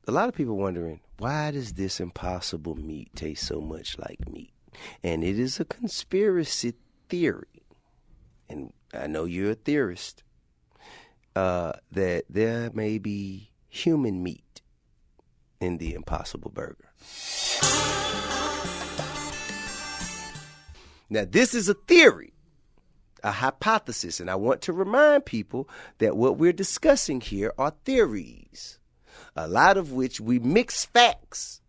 a lot of people wondering, why does this impossible meat taste so much like meat? And it is a conspiracy theory, and I know you're a theorist, that there may be human meat in the Impossible Burger. Now, this is a theory, a hypothesis, and I want to remind people that what we're discussing here are theories, a lot of which we mix facts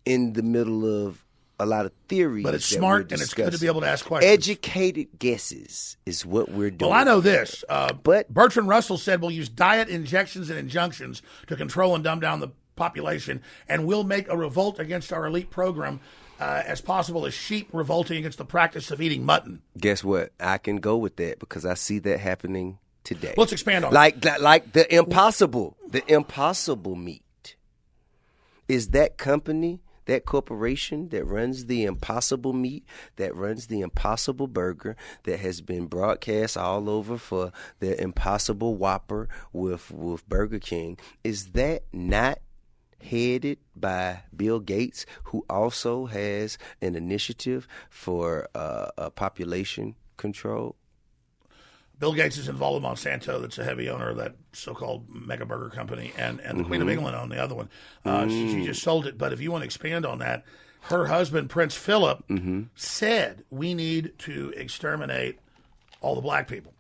in the middle of a lot of theories. But it's smart, and it's good to be able to ask questions. Educated guesses is what we're doing. Well, I know this. But Bertrand Russell said we'll use diet, injections, and injunctions to control and dumb down the population, and we'll make a revolt against our elite program as possible as sheep revolting against the practice of eating mutton. Guess what? I can go with that because I see that happening today. Let's expand on like the impossible meat. Is that company, that corporation that runs the Impossible Meat, that runs the Impossible Burger, that has been broadcast all over for the Impossible Whopper with Burger King, is that not headed by Bill Gates, who also has an initiative for population control? Bill Gates is involved with Monsanto. That's a heavy owner of that so-called mega burger company. And the Queen of England owned the other one. She just sold it. But if you want to expand on that, her husband, Prince Philip, said we need to exterminate all the black people.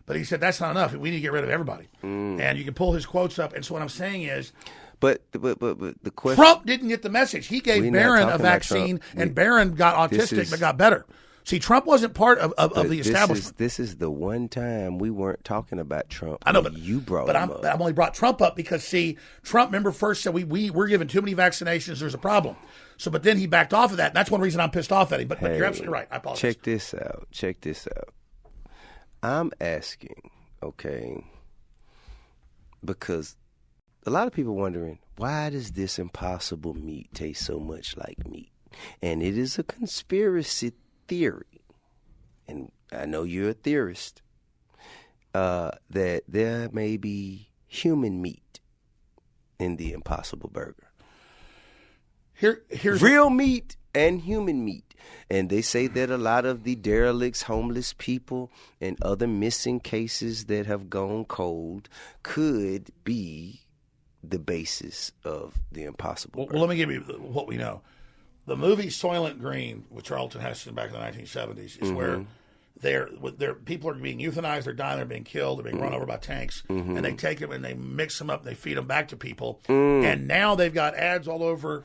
But he said that's not enough. We need to get rid of everybody. And you can pull his quotes up. And so what I'm saying is, But the question, Trump didn't get the message. He gave Barron a vaccine, and Barron got autistic but got better. See, Trump wasn't part of the establishment. This is the one time we weren't talking about Trump. I know, but you brought him up. I've only brought Trump up because, see, Trump, remember, first said we're giving too many vaccinations. There's a problem. So, but then he backed off of that. And that's one reason I'm pissed off at him. But you're absolutely right. I apologize. Check this out. I'm asking, okay, because a lot of people wondering, why does this impossible meat taste so much like meat? And it is a conspiracy theory, and I know you're a theorist, that there may be human meat in the Impossible Burger. Here's real meat and human meat. And they say that a lot of the derelicts, homeless people, and other missing cases that have gone cold could be the basis of the Impossible Burger. Well, let me give you what we know. The movie Soylent Green with Charlton Heston back in the 1970s is where people are being euthanized, they're dying, they're being killed, they're being run over by tanks, and they take them and they mix them up, and they feed them back to people. And now they've got ads all over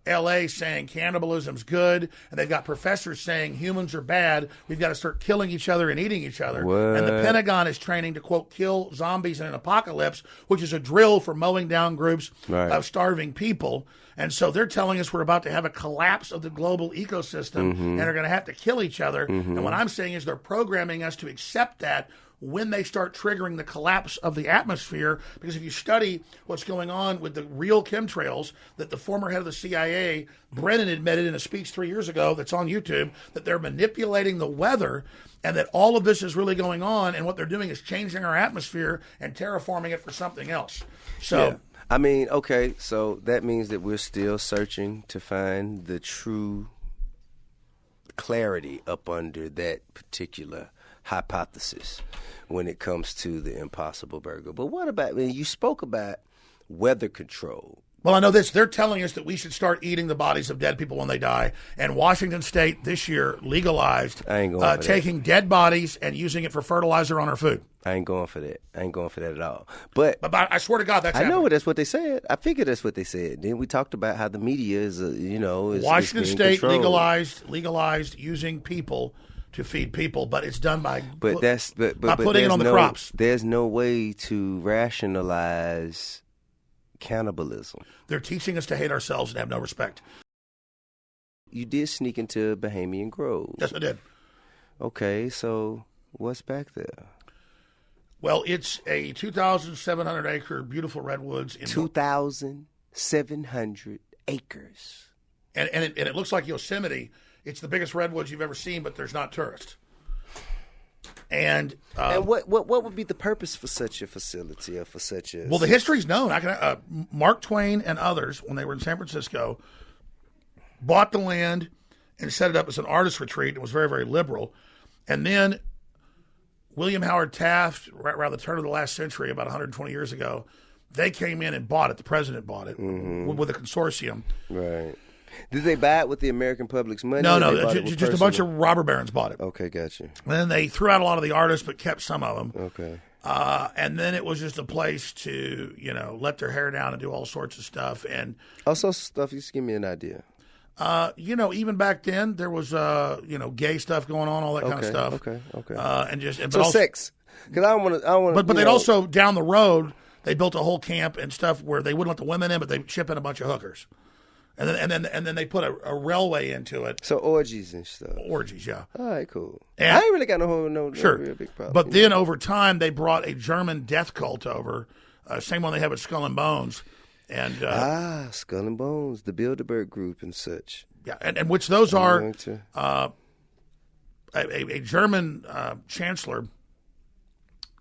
L.A. saying cannibalism's good, and they've got professors saying humans are bad. We've got to start killing each other and eating each other. What? And the Pentagon is training to, quote, kill zombies in an apocalypse, which is a drill for mowing down groups of starving people. And so they're telling us we're about to have a collapse of the global ecosystem and are going to have to kill each other. And what I'm saying is they're programming us to accept that when they start triggering the collapse of the atmosphere. Because if you study what's going on with the real chemtrails, that the former head of the CIA, Brennan, admitted in a speech 3 years ago that's on YouTube, that they're manipulating the weather and that all of this is really going on, and what they're doing is changing our atmosphere and terraforming it for something else. So, yeah. I mean, okay, so that means that we're still searching to find the true clarity up under that particular hypothesis when it comes to the Impossible Burger. But what about, when you spoke about weather control? Well, I know this. They're telling us that we should start eating the bodies of dead people when they die. And Washington State this year legalized taking dead bodies and using it for fertilizer on our food. I ain't going for that. I ain't going for that at all. But I swear to God, that's happening. I know that's what they said. I figured that's what they said. Then we talked about how the media is, Washington is State controlled. legalized using people to feed people, but it's done by putting it on the crops. There's no way to rationalize cannibalism. They're teaching us to hate ourselves and have no respect. You did sneak into Bohemian Grove. Yes, I did. Okay, so what's back there? Well, it's a 2,700-acre beautiful redwoods. 2,700 acres. And it looks like Yosemite. It's the biggest redwoods you've ever seen, but there's not tourists. And what would be the purpose for such a facility or for such a? Well, the history's known. Mark Twain and others, when they were in San Francisco, bought the land and set it up as an artist retreat. It was very, very liberal. And then William Howard Taft, right around the turn of the last century, about 120 years ago, they came in and bought it. The president bought it with a consortium. Right. Did they buy it with the American public's money? No, just a bunch of robber barons bought it. Okay, gotcha. And then they threw out a lot of the artists, but kept some of them. Okay. And then it was just a place to, let their hair down and do all sorts of stuff. And also stuff. Just give me an idea. Even back then there was, gay stuff going on, all that kind of stuff. Okay. And also, sex. Because I want to. But they'd also down the road they built a whole camp and stuff where they wouldn't let the women in, but they ship in a bunch of hookers. And then they put a railway into it. So orgies and stuff. Orgies, yeah. All right, cool. And, I ain't really got no real big problem. But then over time, they brought a German death cult over, same one they have at Skull and Bones. And Skull and Bones, the Bilderberg Group and such. Yeah, and which those are a German chancellor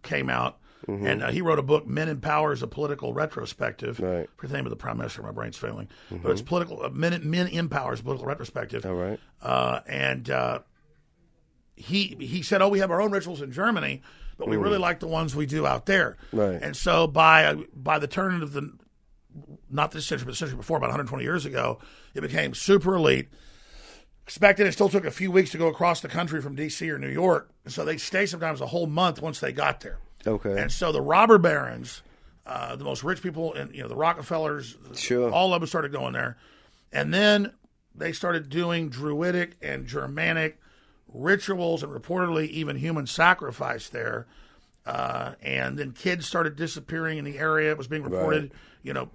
came out. Mm-hmm. And he wrote a book, Men in Power is a Political Retrospective. Right. For the name of the prime minister, my brain's failing. Mm-hmm. But it's political. Men in Power is a Political Retrospective. All right. He said, we have our own rituals in Germany, but we really like the ones we do out there. Right. And so by the turn of not this century, but the century before, about 120 years ago, it became super elite. Expected, it still took a few weeks to go across the country from D.C. or New York. So they'd stay sometimes a whole month once they got there. Okay. And so the robber barons, the most rich people, and the Rockefellers, sure, all of them started going there. And then they started doing Druidic and Germanic rituals and reportedly even human sacrifice there. And then kids started disappearing in the area. It was being reported,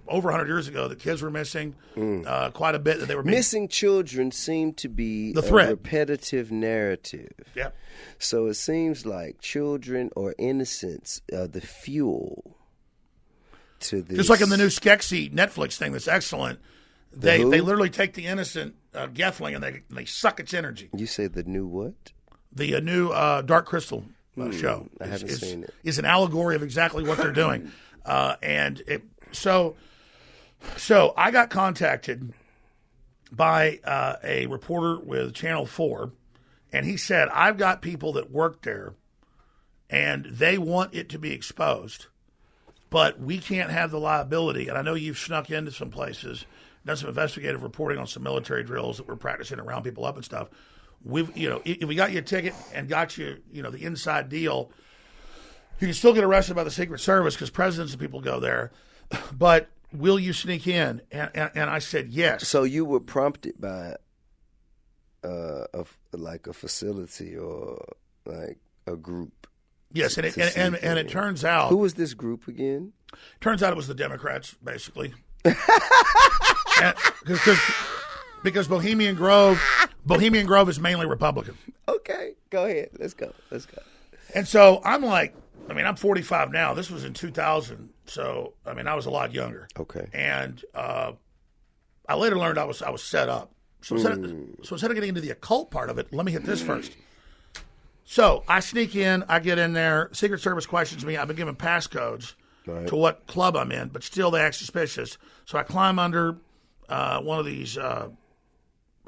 over 100 years ago that kids were missing quite a bit. That they were missing children seemed to be the threat. A repetitive narrative. Yeah. So it seems like children or innocence are the fuel to this. Just like in the new Skeksis Netflix thing that's excellent. They literally take the innocent Gethling and they suck its energy. You say the new what? The new Dark Crystal show. I haven't seen it. Is an allegory of exactly what they're doing. So I got contacted by a reporter with Channel 4, and he said, I've got people that work there, and they want it to be exposed, but we can't have the liability. And I know you've snuck into some places, done some investigative reporting on some military drills that we're practicing to round people up and stuff. If we got you a ticket and got you, the inside deal, you can still get arrested by the Secret Service because presidents and people go there. But will you sneak in? And I said yes. So you were prompted by a facility or like a group. Yes, and it turns out. Who was this group again? Turns out it was the Democrats, basically. Because Bohemian Grove is mainly Republican. Okay, go ahead. Let's go. And so I'm like, I'm 45 now. This was in 2000, so I was a lot younger. Okay. And I later learned I was set up. So instead of getting into the occult part of it, let me hit this first. So I sneak in, I get in there. Secret Service questions me. I've been given passcodes to what club I'm in, but still they act suspicious. So I climb under one of these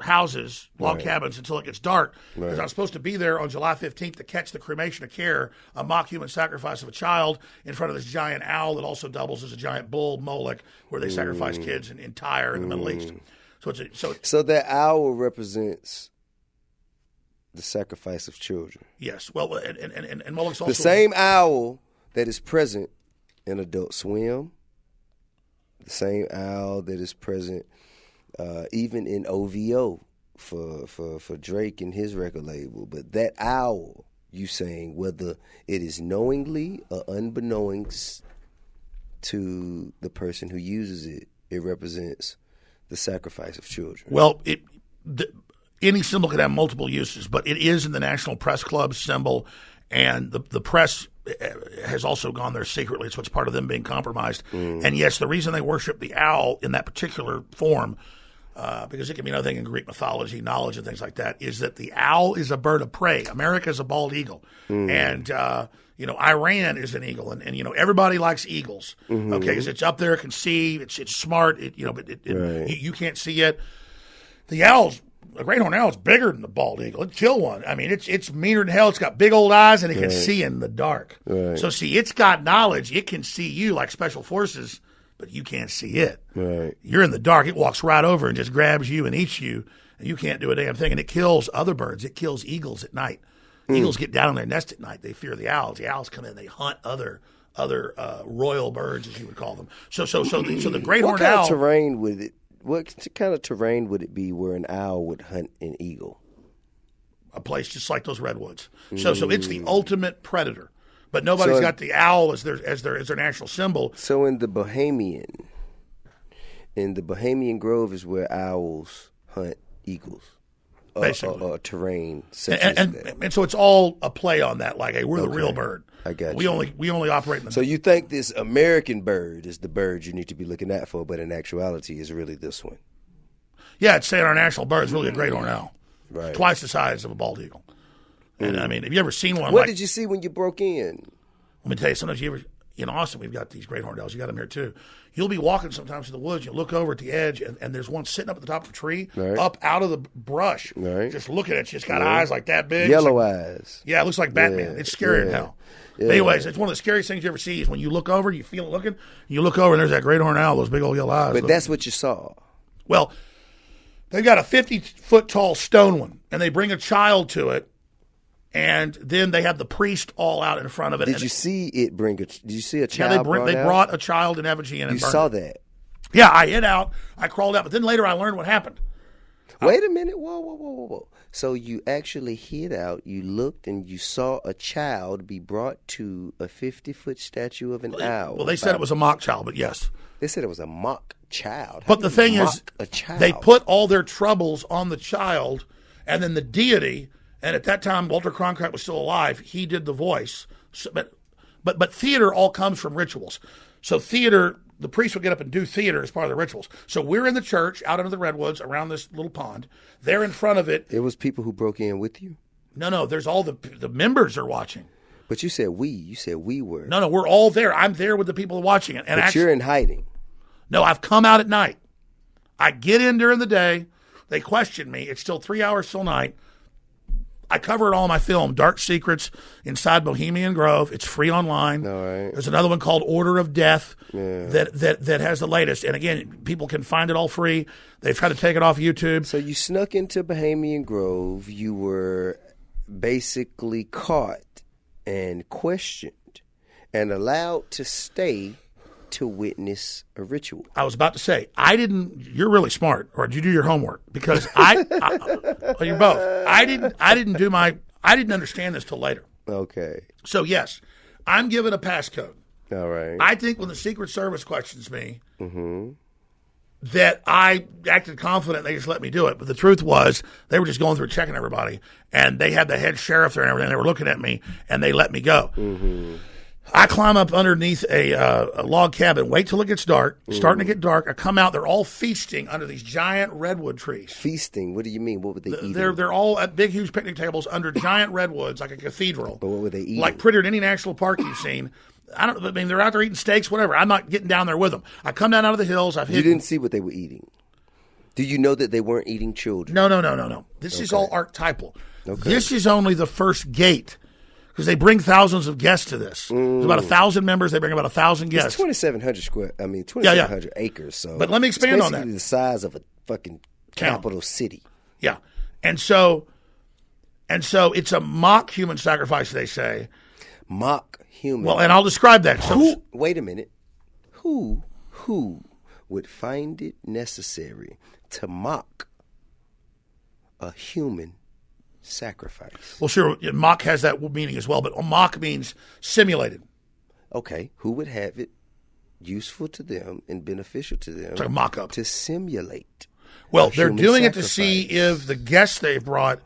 houses, log cabins, until it gets dark. Because I'm supposed to be there on July 15th to catch the cremation of care, a mock human sacrifice of a child in front of this giant owl that also doubles as a giant bull, Moloch, where they sacrifice kids in Tyre in the Middle East. So that owl represents the sacrifice of children. Yes. Well, and Moloch's also the same owl that is present in Adult Swim, the same owl that is present even in OVO for Drake and his record label. But that owl, you saying, whether it is knowingly or unbeknownst to the person who uses it, it represents the sacrifice of children. Well, any symbol could have multiple uses, but it is in the National Press Club symbol, and the press has also gone there secretly. So it's part of them being compromised. And yes, the reason they worship the owl in that particular form because it can be another thing in Greek mythology, knowledge, and things like that, is that the owl is a bird of prey. America is a bald eagle. And, Iran is an eagle. And everybody likes eagles, okay, because it's up there, it can see, it's smart, you can't see it. A great horned owl is bigger than the bald eagle. It'd kill one. I mean, it's meaner than hell. It's got big old eyes, and it can see in the dark. So, see, it's got knowledge. It can see you like special forces, but you can't see it. You're in the dark. It walks right over and just grabs you and eats you, and you can't do a damn thing. And it kills other birds. It kills eagles at night. Eagles get down in their nest at night. They fear the owls. The owls come in. They hunt other royal birds, as you would call them. So the great horned owl. What kind of terrain would it be where an owl would hunt an eagle? A place just like those redwoods. So it's the ultimate predator. But nobody's got the owl as their national symbol. So in the Bohemian Grove is where owls hunt eagles. Basically. Or terrain such as that. And so it's all a play on that, like, hey, we're the real bird. I got you. We only operate in the... So you think this American bird is the bird you need to be looking out for, but in actuality is really this one. Yeah, it's saying our national bird is really a great horned owl. Right. Twice the size of a bald eagle. And I mean, have you ever seen one? What did you see when you broke in? Let me tell you, sometimes in Austin, we've got these great horned owls. You got them here too. You'll be walking sometimes in the woods. You look over at the edge, and there's one sitting up at the top of a tree, up out of the brush, just looking at you. It's got eyes like that big. Yellow eyes. Yeah, it looks like Batman. It's scary as hell. Yeah. Anyways, it's one of the scariest things you ever see is when you look over, you feel it looking, you look over, and there's that great horned owl, those big old yellow eyes. But that's what you saw. Well, they've got a 50-foot tall stone one, and they bring a child to it. And then they have the priest all out in front of it. Did you see a child? Yeah, they brought a child in effigy in. You saw that? Yeah, I hid out. I crawled out, but then later I learned what happened. Wait a minute! Whoa! So you actually hid out. You looked and you saw a child be brought to a 50-foot statue of an owl. Well, they said it was a mock child, but yes, they said it was a mock child. But the thing is, they put all their troubles on the child, and then the deity. And at that time, Walter Cronkite was still alive. He did the voice. So, but theater all comes from rituals. So theater, the priest would get up and do theater as part of the rituals. So we're in the church, out under the redwoods, around this little pond. They're in front of it. It was people who broke in with you? No. There's all the members are watching. But you said we. You said we were. No, we're all there. I'm there with the people watching it. And but you're in hiding. No, I've come out at night. I get in during the day. They question me. It's still 3 hours till night. I cover it all in my film, Dark Secrets Inside Bohemian Grove. It's free online. All right. There's another one called Order of Death that has the latest. And again, people can find it all free. They've tried to take it off YouTube. So you snuck into Bohemian Grove. You were basically caught and questioned and allowed to stay to witness a ritual. I was about to say, you're really smart, or did you do your homework? Because you're both. I didn't understand this till later. Okay. So yes, I'm given a passcode. All right. I think when the Secret Service questions me, that I acted confident, they just let me do it. But the truth was, they were just going through checking everybody, and they had the head sheriff there and everything. They were looking at me, and they let me go. I climb up underneath a log cabin, wait till it gets dark. Starting to get dark. I come out. They're all feasting under these giant redwood trees. Feasting? What do you mean? What would they eat? They're all at big, huge picnic tables under giant redwoods, like a cathedral. But what would they eat? Like prettier than any national park you've seen. I mean, they're out there eating steaks, whatever. I'm not getting down there with them. I come down out of the hills. You didn't see what they were eating. Do you know that they weren't eating children? No. This is all archetypal. Okay. This is only the first gate. Because they bring thousands of guests to this. There's about 1,000 members. They bring about 1,000 guests. It's 2,700 acres. So, but let me expand on that. It's basically the size of a fucking capital city. Yeah, and so it's a mock human sacrifice. They say mock human. Well, and I'll describe that. Wait a minute. Who would find it necessary to mock a human sacrifice? Well, sure, mock has that meaning as well, but mock means simulated. Okay, who would have it useful to them and beneficial to them? It's like a mock-up. To simulate. Well, they're doing it to see if the guests they've brought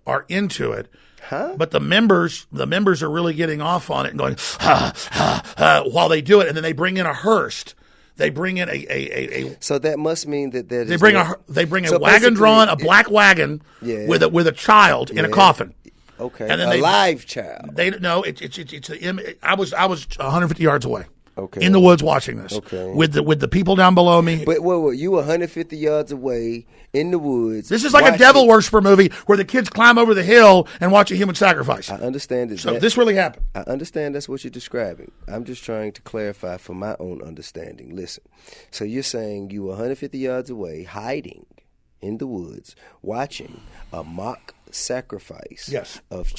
are into it. Huh? But the members are really getting off on it and going, while they do it, and then they bring in a hearse. They bring in a So that must mean that they bring a wagon drawn, a black wagon with a child in a coffin. Okay, and then a live child. They no, it's I was 150 yards away. Okay. In the woods watching this. Okay. With the people down below me. But you 150 yards away in the woods. This is like a devil worshiper movie where the kids climb over the hill and watch a human sacrifice. I understand it. So this really happened. I understand that's what you're describing. I'm just trying to clarify for my own understanding. Listen. So you're saying you were 150 yards away, hiding in the woods, watching a mock sacrifice of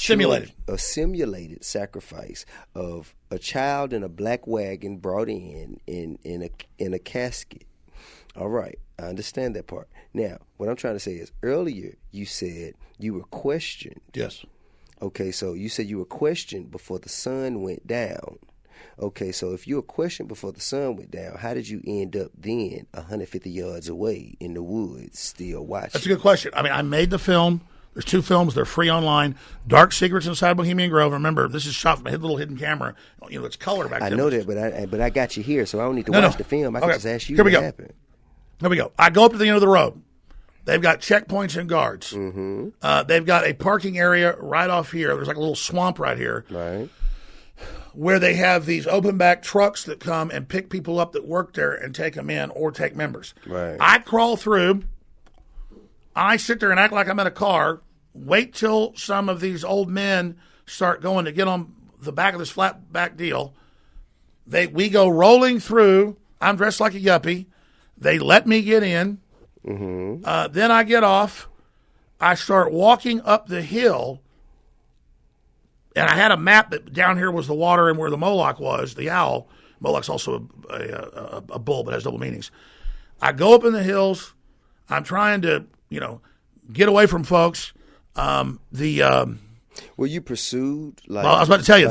a simulated sacrifice of a child in a black wagon brought in a casket. All right, I understand that part. Now, what I'm trying to say is earlier you said you were questioned. Yes. Okay, so you said you were questioned before the sun went down. Okay, so if you were questioned before the sun went down, how did you end up then 150 yards away in the woods still watching? That's a good question. I mean, I made the film. There's 2 films. They're free online. Dark Secrets Inside Bohemian Grove. Remember, this is shot from a little hidden camera. You know, it's color back then. I know that, but I got you here, so I don't need to watch the film. I can just ask you what happened. Here we go. I go up to the end of the road. They've got checkpoints and guards. Mm-hmm. They've got a parking area right off here. There's like a little swamp right here. Right. Where they have these open back trucks that come and pick people up that work there and take them in or take members. Right. I crawl through. I sit there and act like I'm in a car. Wait till some of these old men start going to get on the back of this flat back deal. We go rolling through. I'm dressed like a yuppie. They let me get in. Mm-hmm. Then I get off. I start walking up the hill. And I had a map that down here was the water and where the Moloch was, the owl. Moloch's also a bull, but has double meanings. I go up in the hills. I'm trying to, get away from folks. Were you pursued? Well, I was about to tell you,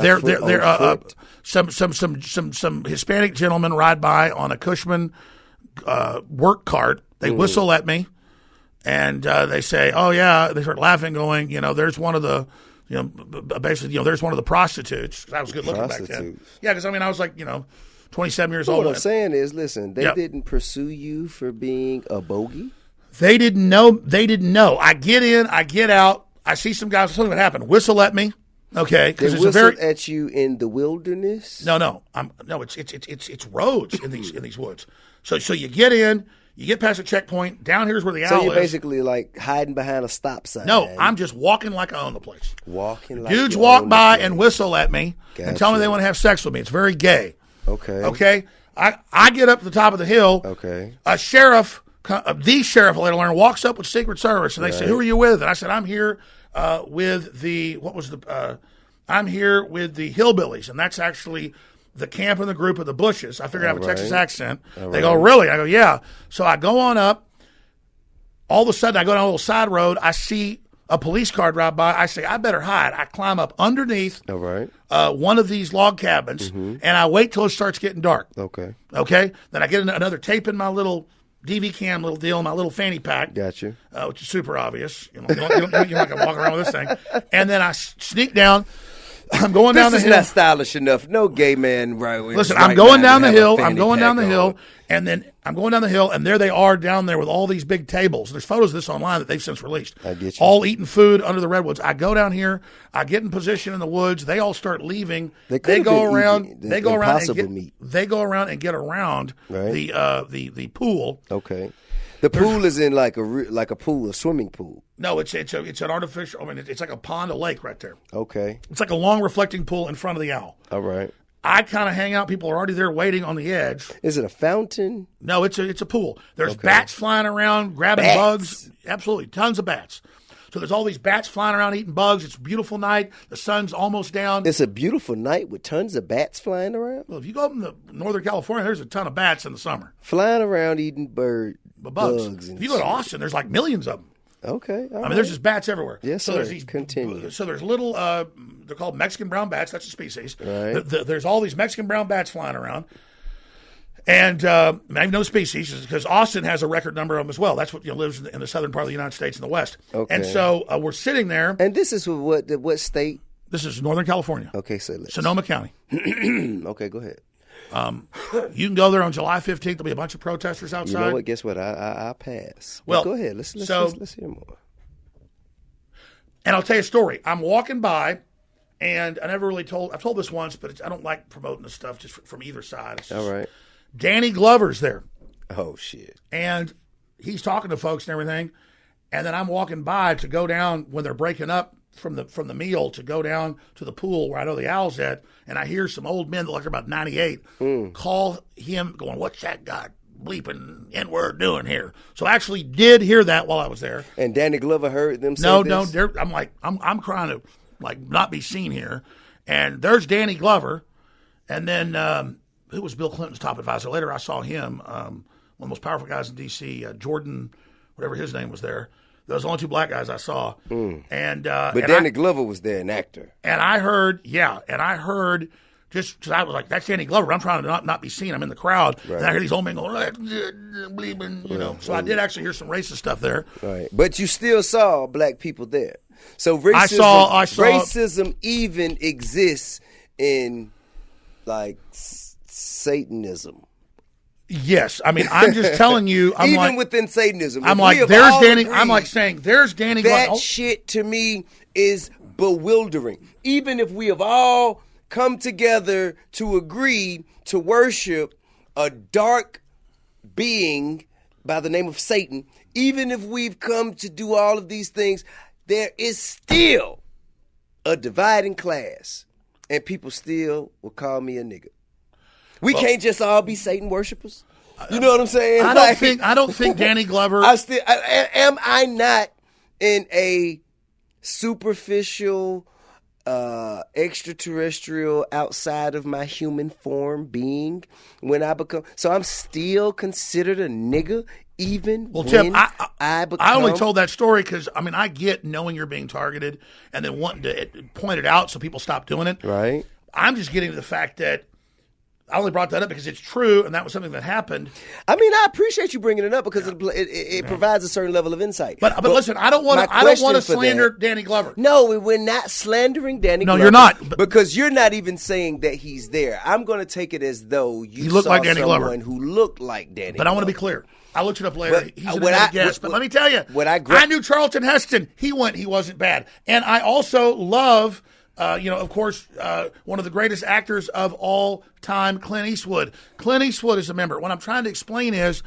some Hispanic gentlemen ride by on a Cushman work cart. They whistle at me, and they say, "Oh yeah." They start laughing, going, "There's one of the." There's one of the prostitutes. I was good looking back then. Yeah, because I was like, 27 years old. What I'm saying is, listen, they didn't pursue you for being a bogey. They didn't know. I get in, I get out. I see some guys. Something would happen. Whistle at me. Okay, because it's whistled at you in the wilderness. No. It's roads in these woods. So you get in. You get past a checkpoint. Down here's where the owl is. So you're basically like hiding behind a stop sign. No, I'm just walking like I own the place. Dudes walk by and whistle at me and tell me they want to have sex with me. It's very gay. Okay. I get up to the top of the hill. Okay. The sheriff, later learn, walks up with Secret Service and they say, "Who are you with?" And I said, "I'm here with the I'm here with the hillbillies," and that's actually the camp and the group of the Bushes. I figured I have a Texas accent. They go, "Really?" I go, "Yeah." So I go on up. All of a sudden, I go down a little side road. I see a police car drive by. I say, "I better hide." I climb up underneath one of these log cabins, and I wait till it starts getting dark. Okay. Then I get another tape in my little DV cam little deal, my little fanny pack. Gotcha. Which is super obvious. You're not going to walk around with this thing. And then I sneak down. I'm going down the hill. This is not stylish enough. No gay man. Right. Listen, I'm going down the hill. I'm going down the hill, and then I'm going down the hill, and there they are down there with all these big tables. There's photos of this online that they've since released. I get you. All eating food under the redwoods. I go down here. I get in position in the woods. They all start leaving. They go around. They go around and get around the pool. Okay. The pool is in like a pool, a swimming pool. No, it's an artificial. It's like a pond, a lake right there. Okay. It's like a long reflecting pool in front of the owl. All right. I kind of hang out. People are already there waiting on the edge. Is it a fountain? No, it's a pool. There's bats flying around, grabbing bugs. Absolutely, tons of bats. So there's all these bats flying around eating bugs. It's a beautiful night. The sun's almost down. It's a beautiful night with tons of bats flying around? Well, if you go up in Northern California, there's a ton of bats in the summer. Flying around eating bugs. If you go to Austin, there's like millions of them. Okay. There's just bats everywhere. Yes, so sir. There's these, Continue. So there's little, they're called Mexican brown bats. That's a species. Right. There's all these Mexican brown bats flying around. And I have no species because Austin has a record number of them as well. That's what lives in the southern part of the United States and the West. Okay. And so we're sitting there. And this is what state? This is Northern California. Okay, Sonoma County. Okay, go ahead. You can go there on July 15th. There'll be a bunch of protesters outside. You know what? Guess what? I'll pass. Well, go ahead. Let's hear more. And I'll tell you a story. I'm walking by, and I've told this once, but I don't like promoting this stuff just from either side. All right. Danny Glover's there. Oh, shit. And he's talking to folks and everything. And then I'm walking by to go down when they're breaking up from the meal to go down to the pool where I know the Owl's at. And I hear some old men that look about 98 call him going, "What's that guy bleeping N-word doing here?" So I actually did hear that while I was there. And Danny Glover heard them say this? No. I'm like, I'm trying to like not be seen here. And there's Danny Glover. And then who was Bill Clinton's top advisor? Later I saw him, one of the most powerful guys in D.C., Jordan, whatever his name was there. Those are the only two black guys I saw. And but Danny Glover was there, an actor. And I heard, just because I was like, that's Danny Glover. I'm trying to not be seen. I'm in the crowd. Right. And I hear these old men going, bleeping, you know. So I did actually hear some racist stuff there. Right. But you still saw black people there. So racism, I saw racism even exists in, like, Satanism. Yes, I mean, I'm just telling you. Even within Satanism, I'm like, there's Danny. I'm like saying, there's Danny. That shit to me is bewildering. Even if we have all come together to agree to worship a dark being by the name of Satan, even if we've come to do all of these things, there is still a dividing class, and people still will call me a nigga. We can't just all be Satan worshipers. You know what I'm saying? I don't think Danny Glover. Am I not in a superficial, extraterrestrial, outside of my human form being when I become? So I'm still considered a nigga, even when Tim, I become. I only told that story because I get knowing you're being targeted and then wanting to point it out so people stop doing it. Right. I'm just getting to the fact that. I only brought that up because it's true, and that was something that happened. I mean, I appreciate you bringing it up because it provides a certain level of insight. But listen, I don't want to slander Danny Glover. No, we're not slandering Danny Glover. No, you're not. Because you're not even saying that he's there. I'm going to take it as though you look saw like Danny someone Glover. who looked like Danny Glover. But I want to be clear. I looked it up later. He's an guest. But let me tell you, I knew Charlton Heston. He wasn't bad. And I also love... of course, one of the greatest actors of all time, Clint Eastwood. Clint Eastwood is a member. What I'm trying to explain is...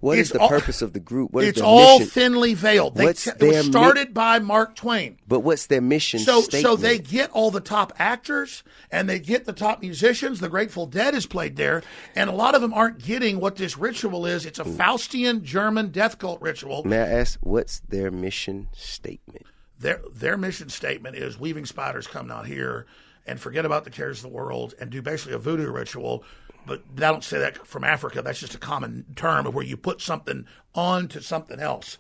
What is the purpose of the group? What is it's their all mission? Thinly veiled. It was started by Mark Twain. But what's their mission statement? So they get all the top actors, and they get the top musicians. The Grateful Dead is played there, and a lot of them aren't getting what this ritual is. It's a Faustian German death cult ritual. May I ask, what's their mission statement? Their mission statement is weaving spiders come not here and forget about the cares of the world and do basically a voodoo ritual. But I don't say that from Africa. That's just a common term of where you put something onto something else.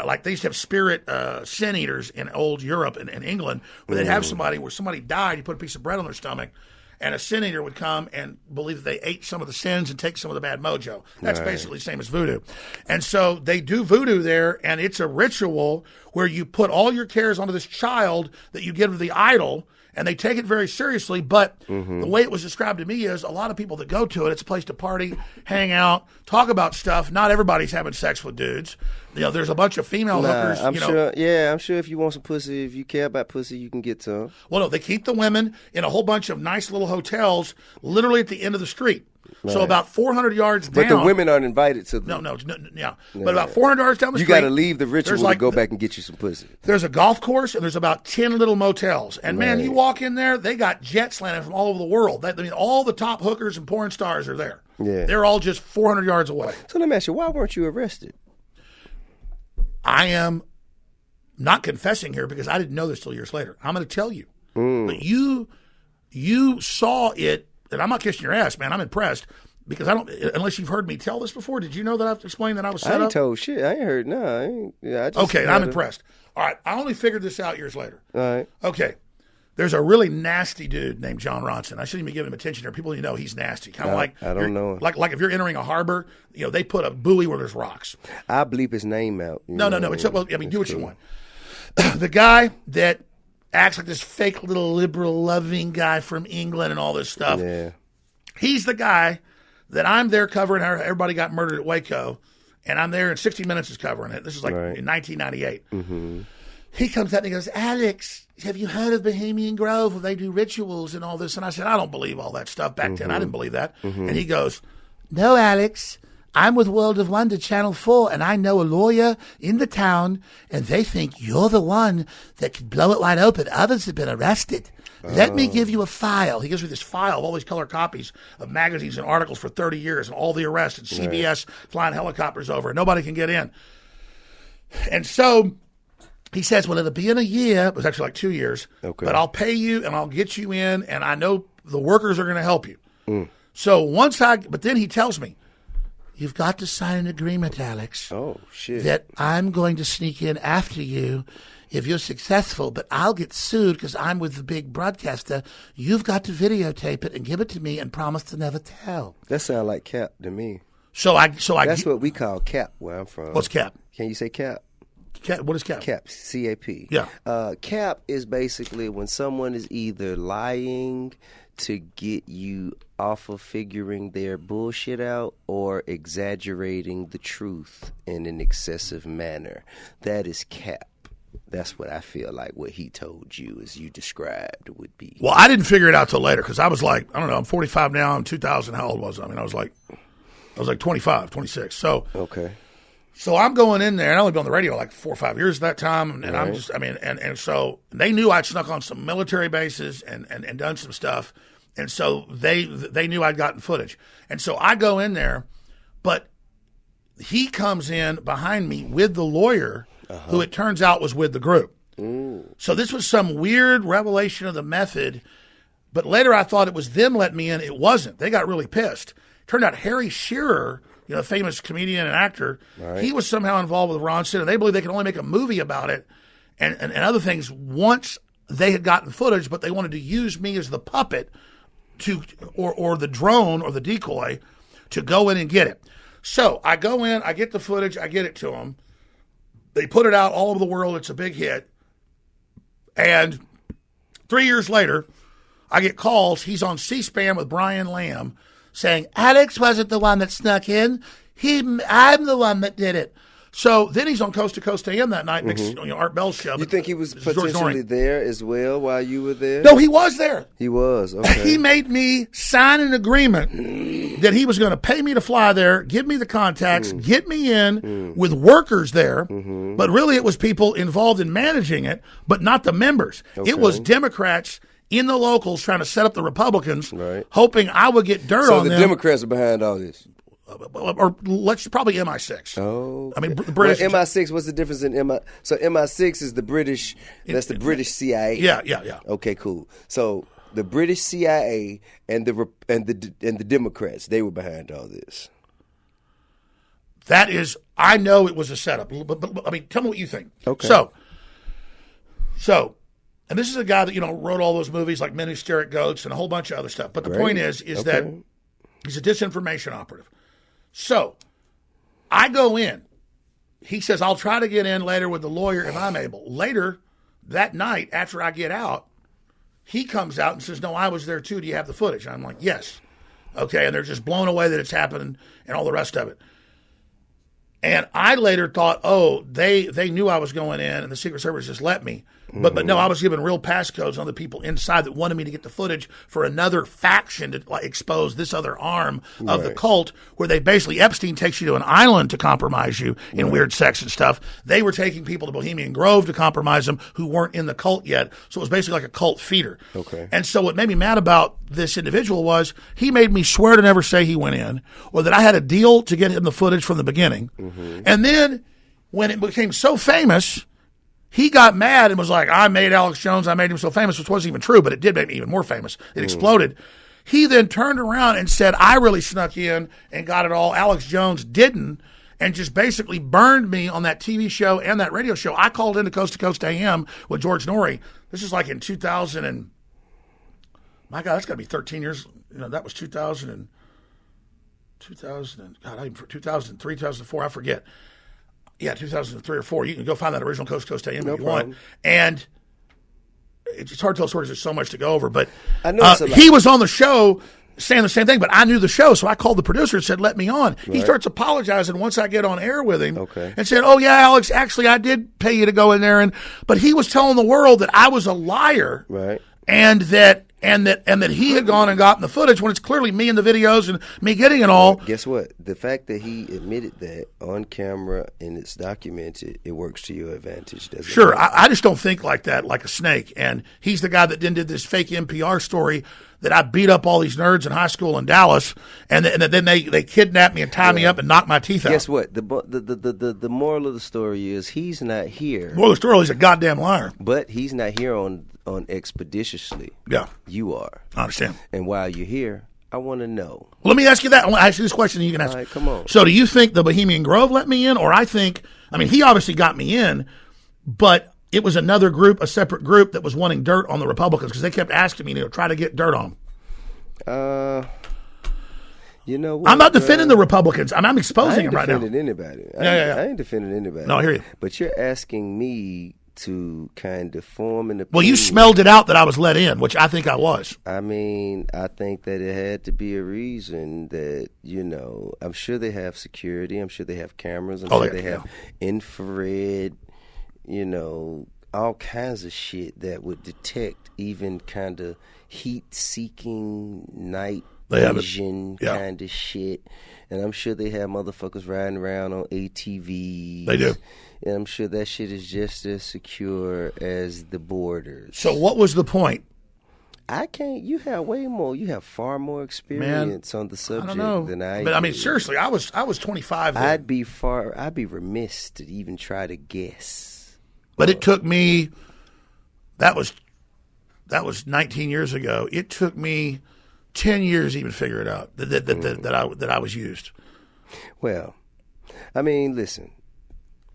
Like they used to have spirit sin eaters in old Europe and England where they'd have somebody where somebody died, you put a piece of bread on their stomach, and a sin eater would come and believe that they ate some of the sins and take some of the bad mojo. That's basically the same as voodoo. And so they do voodoo there, and it's a ritual where you put all your cares onto this child that you give to the idol, and they take it very seriously. But the way it was described to me is a lot of people that go to it, it's a place to party, hang out, talk about stuff. Not everybody's having sex with dudes. There's a bunch of female hookers. I'm sure if you want some pussy, if you care about pussy, you can get some. Well, no, they keep the women in a whole bunch of nice little hotels, literally at the end of the street. Right. So about 400 yards down. But the women aren't invited to the... No. But about 400 yards down the street... You got to leave the ritual to go back and get you some pussy. There's a golf course, and there's about 10 little motels. And, man, you walk in there, they got jets landing from all over the world. All the top hookers and porn stars are there. Yeah. They're all just 400 yards away. So let me ask you, why weren't you arrested? I am not confessing here because I didn't know this till years later. I'm going to tell you. But you saw it, and I'm not kissing your ass, man. I'm impressed. Because unless you've heard me tell this before, did you know that I've explained that I was set up? I ain't told shit. I ain't heard, no. Okay, I'm impressed. All right, I only figured this out years later. All right. Okay, there's a really nasty dude named John Ronson. I shouldn't even give him attention here. People know he's nasty. Kind of I don't know. Like if you're entering a harbor, they put a buoy where there's rocks. I'll bleep his name out. No. Do what you want. The guy that acts like this fake little liberal loving guy from England and all this stuff. Yeah. He's the guy that I'm there covering how everybody got murdered at Waco, and I'm there, and 60 Minutes is covering it. This is like in 1998. Mm-hmm. He comes up and he goes, Alex, have you heard of Bohemian Grove where they do rituals and all this? And I said, I don't believe all that stuff. Back then, I didn't believe that. And he goes, no, Alex, I'm with World of Wonder, Channel 4, and I know a lawyer in the town, and they think you're the one that could blow it wide open. Others have been arrested. Let me give you a file. He gives me this file of all these color copies of magazines and articles for 30 years and all the arrests and CBS flying helicopters over, and nobody can get in. And so he says, well, it'll be in a year. It was actually like 2 years. Okay. But I'll pay you, and I'll get you in, and I know the workers are going to help you. So but then he tells me, you've got to sign an agreement, Alex. Oh, shit. That I'm going to sneak in after you if you're successful, but I'll get sued because I'm with the big broadcaster. You've got to videotape it and give it to me and promise to never tell. That sounds like cap to me. That's what we call cap where I'm from. What's cap? Can you say cap? Cap, what is cap? Cap, C-A-P. Yeah. Cap is basically when someone is either lying to get you off of figuring their bullshit out or exaggerating the truth in an excessive manner. That is cap. That's what I feel like what he told you as you described would be. Well, I didn't figure it out till later because I was like, I don't know, I'm 45 now. I'm 2000. How old was I? I mean, I was like 25, 26. So okay. So I'm going in there, and I only been on the radio like 4 or 5 years at that time, and I'm just, I mean, and so they knew I'd snuck on some military bases and done some stuff, and so they knew I'd gotten footage, and so I go in there, but he comes in behind me with the lawyer, who it turns out was with the group. So this was some weird revelation of the method, but later I thought it was them letting me in. It wasn't. They got really pissed. Turned out Harry Shearer, famous comedian and actor, he was somehow involved with Ron Sin, and they believe they could only make a movie about it and other things once they had gotten footage, but they wanted to use me as the puppet or the drone or the decoy to go in and get it. So I go in, I get the footage, I get it to them. They put it out all over the world. It's a big hit. And 3 years later, I get calls. He's on C-SPAN with Brian Lamb, saying, Alex wasn't the one that snuck in. I'm the one that did it. So then he's on Coast to Coast AM that night, next Art Bell's show. You think he was potentially there as well while you were there? No, he was there. He was, okay. He made me sign an agreement that he was going to pay me to fly there, give me the contacts, get me in with workers there. But really it was people involved in managing it, but not the members. Okay. It was Democrats in the locals trying to set up the Republicans, hoping I would get dirt on them. So the Democrats are behind all this? Or let's probably MI6. Oh, I mean, British. Well, MI6. What's the difference in MI? So MI6 is the British. That's the British CIA. Yeah. Okay, cool. So the British CIA and the Democrats, they were behind all this. That is, I know it was a setup, but I mean, tell me what you think. Okay. So, and this is a guy that wrote all those movies like Men Who Stare at Goats and a whole bunch of other stuff. But the point is that he's a disinformation operative. So I go in. He says, I'll try to get in later with the lawyer if I'm able. Later that night, after I get out, he comes out and says, no, I was there too. Do you have the footage? And I'm like, yes. Okay. And they're just blown away that it's happening and all the rest of it. And I later thought, they knew I was going in and the Secret Service just let me. But no, I was given real passcodes on the people inside that wanted me to get the footage for another faction to expose this other arm of the cult, where they basically, Epstein takes you to an island to compromise you in weird sex and stuff. They were taking people to Bohemian Grove to compromise them who weren't in the cult yet. So it was basically like a cult feeder. Okay. And so what made me mad about this individual was he made me swear to never say he went in or that I had a deal to get him the footage from the beginning. And then when it became so famous, he got mad and was like, I made Alex Jones, I made him so famous, which wasn't even true, but it did make me even more famous. It exploded. He then turned around and said, I really snuck in and got it all. Alex Jones didn't, and just basically burned me on that TV show and that radio show. I called into Coast to Coast AM with George Norrie. This is like in 2000 and, my God, that's got to be 13 years. That was 2003, 2004, I forget. Yeah, 2003 or 4. You can go find that original Coast to Coast AM if you want. And it's hard to tell stories. There's so much to go over. But I know he was on the show saying the same thing, but I knew the show, so I called the producer and said, let me on. Right. He starts apologizing once I get on air with him and said, oh, yeah, Alex, actually, I did pay you to go in there. But he was telling the world that I was a liar. Right. And that he had gone and gotten the footage when it's clearly me in the videos and me getting it all. Well, guess what? The fact that he admitted that on camera and it's documented, it works to your advantage, doesn't it? Sure. I just don't think like that, like a snake. And he's the guy that then did this fake NPR story that I beat up all these nerds in high school in Dallas, and then they kidnapped me and tied me up and knocked my teeth out. Guess what? The moral of the story is he's not here. Moral of the story is a goddamn liar. But he's not here on Expeditiously. Yeah. You are. I understand. And while you're here, I want to know. Well, let me ask you that. I want to ask you this question, and you can answer. All right, come on. So do you think the Bohemian Grove let me in, or I mean, he obviously got me in, but it was another group, a separate group that was wanting dirt on the Republicans because they kept asking me to try to get dirt on them. You know what, I'm not defending the Republicans. I'm exposing them right now. I ain't defending anybody. I ain't defending anybody. No, I hear you. But you're asking me to kind of form an opinion. Well, you smelled it out that I was let in, which I think I was. I mean, I think that it had to be a reason that, I'm sure they have security. I'm sure they have cameras. I'm sure they have infrared, all kinds of shit that would detect even kind of heat-seeking night vision kind of shit. And I'm sure they have motherfuckers riding around on ATVs. They do. And I'm sure that shit is just as secure as the borders. So what was the point? You have way more. You have far more experience on the subject than I do. But I mean, seriously, I was 25 then. I'd be remiss to even try to guess. But it took me, that was 19 years ago. It took me 10 years to even figure it out that I was used. Well, I mean, listen,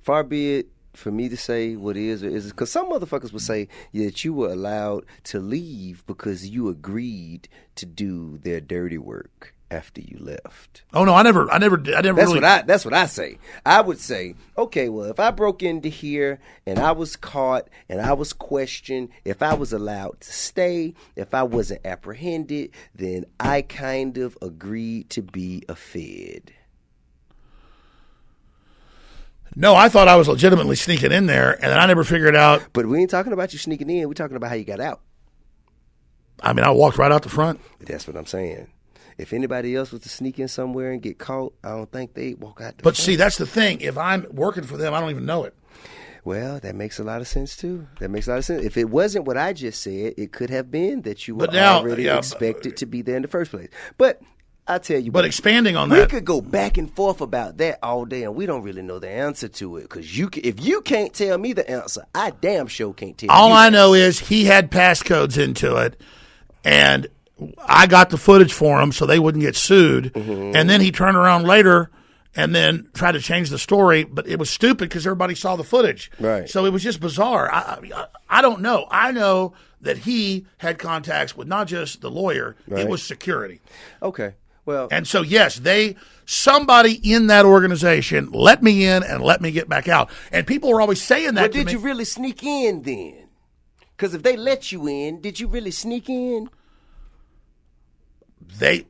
far be it for me to say what is or isn't, because some motherfuckers would say that you were allowed to leave because you agreed to do their dirty work after you left. Oh no, I never. That's what I say. I would say, okay, well, if I broke into here and I was caught and I was questioned, if I was allowed to stay, if I wasn't apprehended, then I kind of agreed to be a fed. No, I thought I was legitimately sneaking in there, and then I never figured out. But we ain't talking about you sneaking in. We're talking about how you got out. I mean, I walked right out the front. That's what I'm saying. If anybody else was to sneak in somewhere and get caught, I don't think they'd walk out the front. But see, that's the thing. If I'm working for them, I don't even know it. Well, that makes a lot of sense, too. That makes a lot of sense. If it wasn't what I just said, it could have been that you were already expected to be there in the first place. But I tell you, but expanding on we that, could go back and forth about that all day, and we don't really know the answer to it. Because if you can't tell me the answer, I damn sure can't tell you. All I know is he had passcodes into it, and I got the footage for him so they wouldn't get sued. Mm-hmm. And then he turned around later and then tried to change the story, but it was stupid because everybody saw the footage. Right. So it was just bizarre. I don't know. I know that he had contacts with not just the lawyer; it was security. Okay. Well, and so yes, somebody in that organization let me in and let me get back out. And people were always saying that. But did you really sneak in then? Because if they let you in, did you really sneak in? They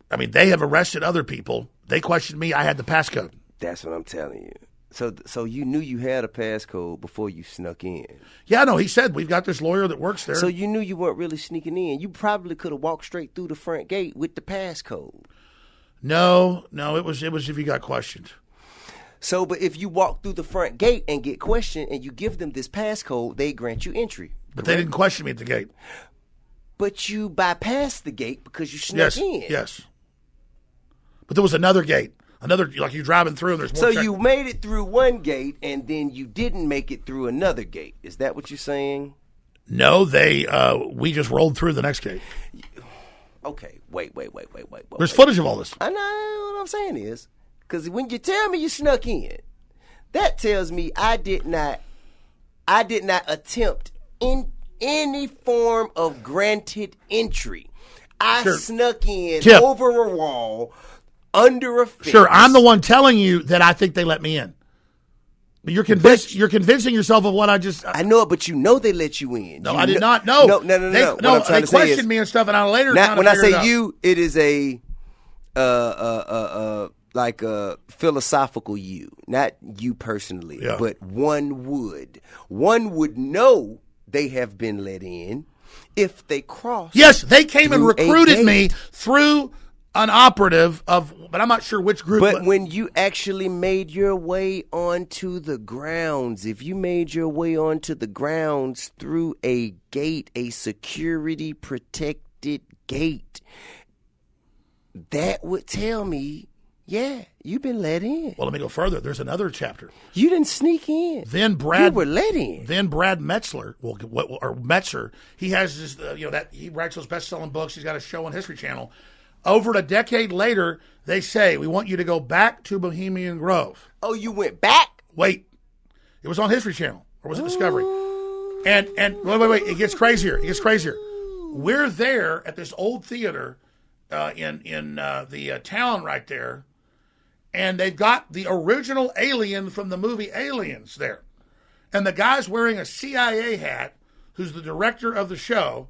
have arrested other people. They questioned me. I had the passcode. That's what I'm telling you. So you knew you had a passcode before you snuck in. Yeah, no, he said, we've got this lawyer that works there. So you knew you weren't really sneaking in. You probably could have walked straight through the front gate with the passcode. No, it was if you got questioned. So, but if you walk through the front gate and get questioned and you give them this passcode, they grant you entry. But they didn't question me at the gate. But you bypassed the gate because you snuck in. Yes. But there was another gate. Like you're driving through and there's more. So you made it through one gate and then you didn't make it through another gate. Is that what you're saying? No, we just rolled through the next gate. Okay, wait. There's footage of all this. I know what I'm saying is, because when you tell me you snuck in, that tells me I did not attempt in any form of granted entry. I snuck in over a wall, under a fence. Sure, I'm the one telling you that I think they let me in. But you're convincing yourself of what I just. I know it, but you know they let you in. No, I did not know. No. They questioned me and stuff, and I later. When I say you, it is a like a philosophical you, not you personally, but one would know they have been let in if they cross. Yes, they came and recruited me through an operative but I'm not sure which group. But when you actually made your way onto the grounds, if you made your way onto the grounds through a gate, a security protected gate, that would tell me, yeah, you've been let in. Well, let me go further. There's another chapter. You didn't sneak in. Then Brad, you were let in. Then Brad Metzler, or Metzer, he has this, that he writes those best-selling books. He's got a show on History Channel. Over a decade later, they say, we want you to go back to Bohemian Grove. Oh, you went back? Wait. It was on History Channel, or was it Discovery? And wait. It gets crazier. We're there at this old theater in the town right there, and they've got the original alien from the movie Aliens there. And the guy's wearing a CIA hat, who's the director of the show,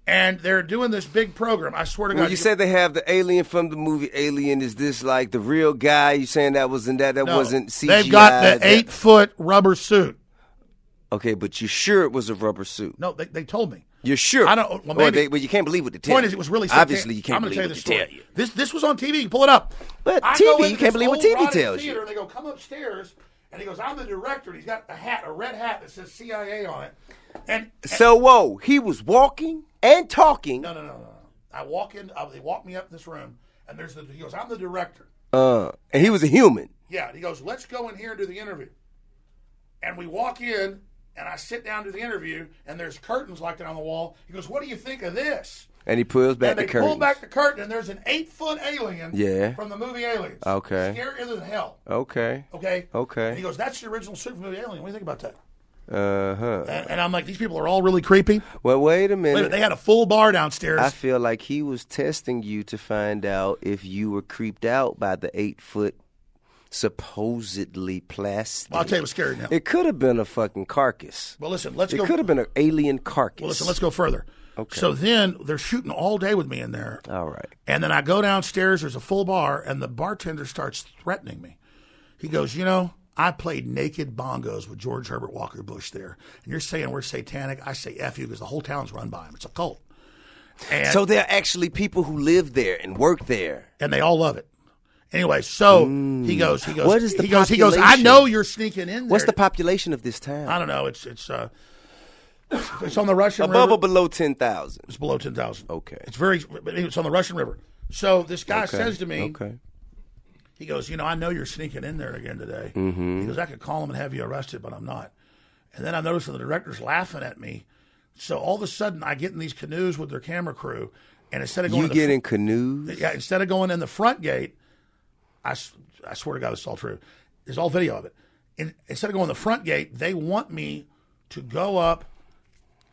and they're doing this big program. I swear to God. When you say they have the alien from the movie Alien, is this like the real guy? You saying that wasn't CGI? They've got the 8-foot rubber suit. Okay, but you're sure it was a rubber suit? No, they told me. You're sure? I don't. Well, maybe. But you can't believe what they tell you. Point is, it was really obviously you can't believe what they tell you. This was on TV. You can pull it up. But TV, you can't believe what TV tells you. And they go, come upstairs, and he goes, I'm the director. And he's got a red hat that says CIA on it. And so, whoa, he was walking and talking. No. I walk in. They walk me up this room, and he goes, I'm the director. And he was a human. Yeah. And he goes, let's go in here and do the interview. And we walk in. And I sit down to the interview, and there's curtains like that on the wall. He goes, what do you think of this? And he pulls back the curtain. They pull back the curtain, and there's an 8-foot alien from the movie Aliens. Okay. Scarier than hell. Okay. And he goes, that's the original Super movie Alien. What do you think about that? Uh-huh. And I'm like, these people are all really creepy. Well, wait a minute. They had a full bar downstairs. I feel like he was testing you to find out if you were creeped out by the 8-foot supposedly plastic. Well, I'll tell you what's scary now. It could have been a fucking carcass. Well, listen, It could have been an alien carcass. Well, listen, let's go further. Okay. So then they're shooting all day with me in there. All right. And then I go downstairs, there's a full bar, and the bartender starts threatening me. He goes, I played naked bongos with George Herbert Walker Bush there. And you're saying we're satanic? I say F you because the whole town's run by him. It's a cult. And so there are actually people who live there and work there. And they all love it. Anyway, so he goes. What is the population? He goes, I know you're sneaking in there. What's the population of this town? I don't know. It's on the Russian River. Above or below 10,000? It's below 10,000. Okay. It's on the Russian River. So this guy says to me, okay. He goes, I know you're sneaking in there again today. Mm-hmm. He goes, I could call him and have you arrested, but I'm not. And then I noticed that the director's laughing at me. So all of a sudden, I get in these canoes with their camera crew, and instead of going in canoes? Yeah, instead of going in the front gate, I swear to God, this is all true. There's all video of it. Instead of going the front gate, they want me to go up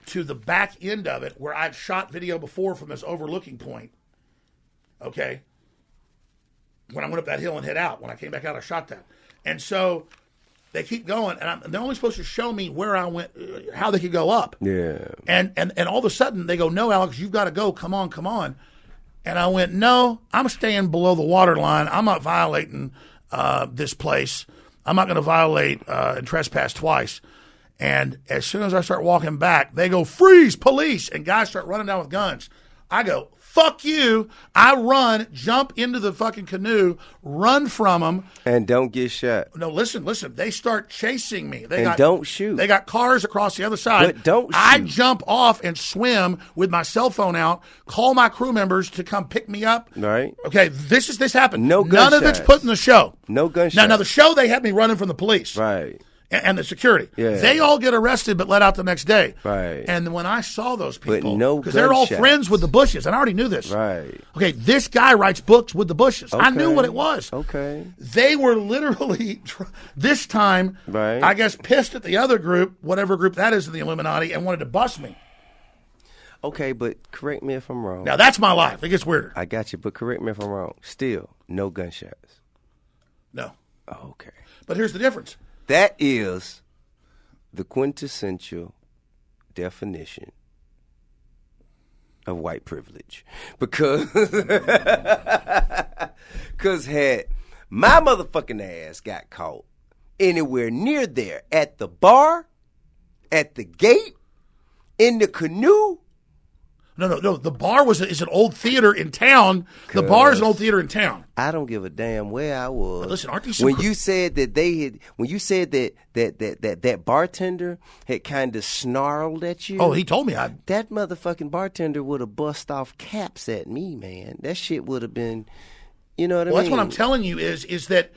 to the back end of it where I'd shot video before from this overlooking point. Okay? When I went up that hill and hit out. When I came back out, I shot that. And so they keep going, and they're only supposed to show me where I went, how they could go up. Yeah. And all of a sudden, they go, no, Alex, you've got to go. Come on. And I went, no, I'm staying below the water line. I'm not violating this place. I'm not going to violate and trespass twice. And as soon as I start walking back, they go, freeze, police. And guys start running down with guns. I go, fuck you. I run, jump into the fucking canoe, run from them. And don't get shot. No, listen. They start chasing me. Don't shoot. They got cars across the other side. But don't shoot. I jump off and swim with my cell phone out, call my crew members to come pick me up. Right. Okay, this happened. No gunshots. None of it's put in the show. No gunshots. Now, the show, they had me running from the police. Right. And the security. Yeah. They all get arrested but let out the next day. Right. And when I saw those people, because they're all friends with the Bushes, and I already knew this. Right. Okay, this guy writes books with the Bushes. Okay. I knew what it was. Okay. They were literally, this time, right. I guess, pissed at the other group, whatever group that is in the Illuminati, and wanted to bust me. Okay, but correct me if I'm wrong. Now, that's my life. It gets weirder. I got you, but correct me if I'm wrong. Still, no gunshots. No. Oh, okay. But here's the difference. That is the quintessential definition of white privilege. Because had my motherfucking ass got caught anywhere near there, at the bar, at the gate, in the canoe. No. The bar is an old theater in town. The bar is an old theater in town. I don't give a damn where I was. But listen, aren't these when you said that that bartender had kind of snarled at you? Oh, he told me. That motherfucking bartender would have bust off caps at me, man. That shit would have been, you know what I mean? Well, that's what I'm telling you is that.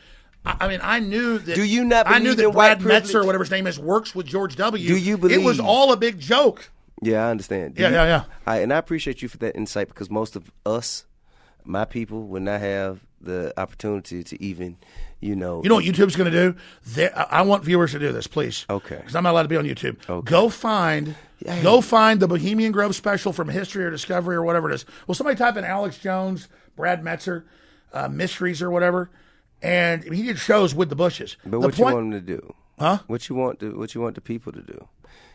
I mean, I knew that. Do you not believe I knew that in Brad white Metzer, or whatever his name is, works with George W. Do you believe? It was all a big joke. Yeah, I understand. Yeah. And I appreciate you for that insight, because most of us, my people, would not have the opportunity to even, You know what YouTube's going to do? I want viewers to do this, please. Okay. Because I'm not allowed to be on YouTube. Okay. Go find the Bohemian Grove special from History or Discovery or whatever it is. Well, somebody type in Alex Jones, Brad Metzer, Mysteries or whatever, and he did shows with the Bushes. But what you want them to do? Huh? What you want the people to do?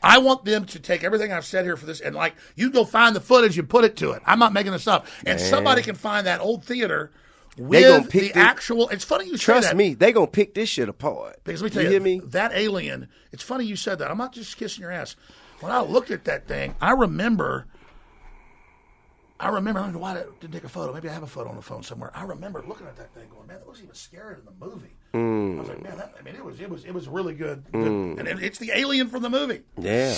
I want them to take everything I've said here for this, and you go find the footage and put it to it. I'm not making this up. And somebody can find that old theater with the actual. It's funny you say that. Trust me, they gonna pick this shit apart. Because let me tell you, hear me? That alien. It's funny you said that. I'm not just kissing your ass. When I looked at that thing, I remember. I don't know why I didn't take a photo. Maybe I have a photo on the phone somewhere. I remember looking at that thing, going, "Man, that looks even scarier than the movie." I was like, "Man, it was really good." And it's the alien from the movie. Yeah.